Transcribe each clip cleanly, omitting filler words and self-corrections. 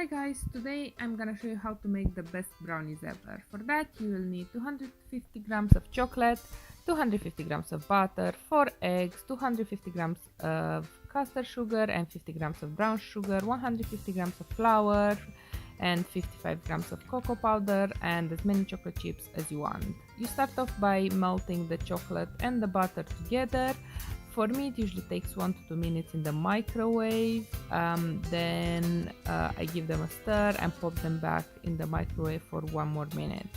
Hi guys, today I'm gonna show you how to make the best brownies ever. For that you will need 250 grams of chocolate, 250 grams of butter, 4 eggs, 250 grams of custard sugar and 50 grams of brown sugar, 150 grams of flour and 55 grams of cocoa powder and as many chocolate chips as you want. You start off by melting the chocolate and the butter together. For me, it usually takes 1 to 2 minutes in the microwave. Then I give them a stir and pop them back in the microwave for 1 more minute.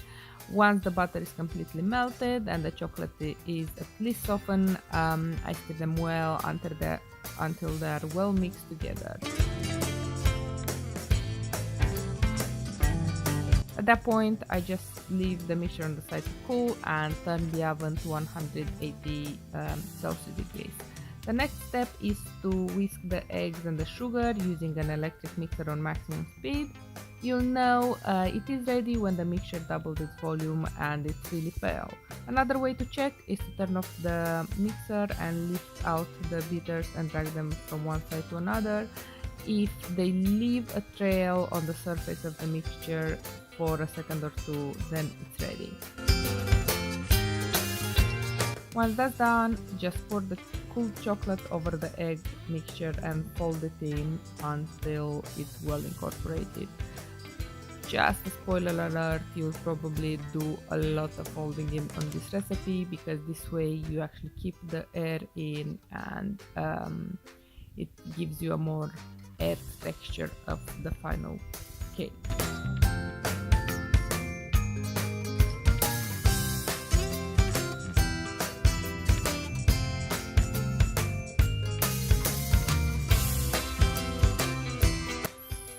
Once the butter is completely melted and the chocolate is at least softened, I stir them well until they are well mixed together. At that point, I just leave the mixture on the side to cool and turn the oven to 180 Celsius degrees. The next step is to whisk the eggs and the sugar using an electric mixer on maximum speed. You'll know it is ready when the mixture doubles its volume and it's really pale. Another way to check is to turn off the mixer and lift out the bitters and drag them from one side to another. If they leave a trail on the surface of the mixture for a second or two, then it's ready. Once that's done, just pour the cool chocolate over the egg mixture and fold it in until it's well incorporated. Just a spoiler alert, you'll probably do a lot of folding in on this recipe because this way you actually keep the air in and it gives you a more air texture of the final cake.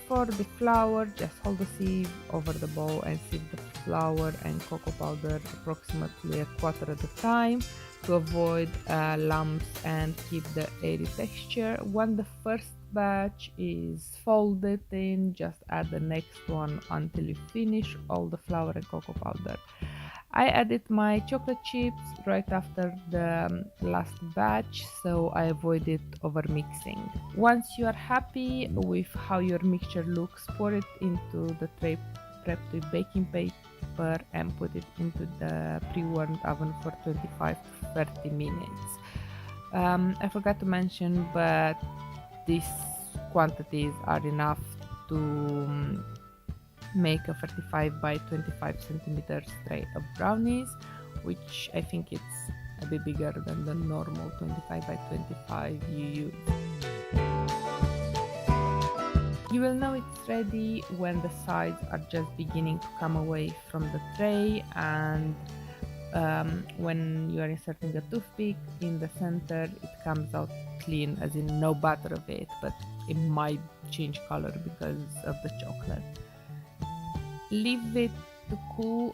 For the flour, just hold the sieve over the bowl and sieve the flour and cocoa powder approximately a quarter at a time to avoid lumps and keep the airy texture. When the first batch is folded in, just add the next one until you finish all the flour and cocoa powder. I added my chocolate chips right after the last batch, so I avoided over mixing. Once you are happy with how your mixture looks, pour it into the tray prepped with baking paper and put it into the pre-warmed oven for 25 to 30 minutes. I forgot to mention, but these quantities are enough to make a 35 by 25 centimeters tray of brownies, which I think it's a bit bigger than the normal 25 by 25 you use. You will know it's ready when the sides are just beginning to come away from the tray and when you are inserting a toothpick in the center, it comes out clean, as in no butter of it, but it might change color because of the chocolate. Leave it to cool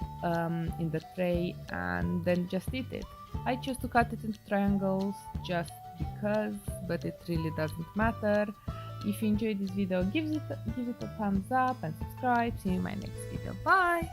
in the tray and then just eat it. I chose to cut it into triangles just because, but it really doesn't matter. If you enjoyed this video, give it a thumbs up and subscribe. See you in my next video. Bye!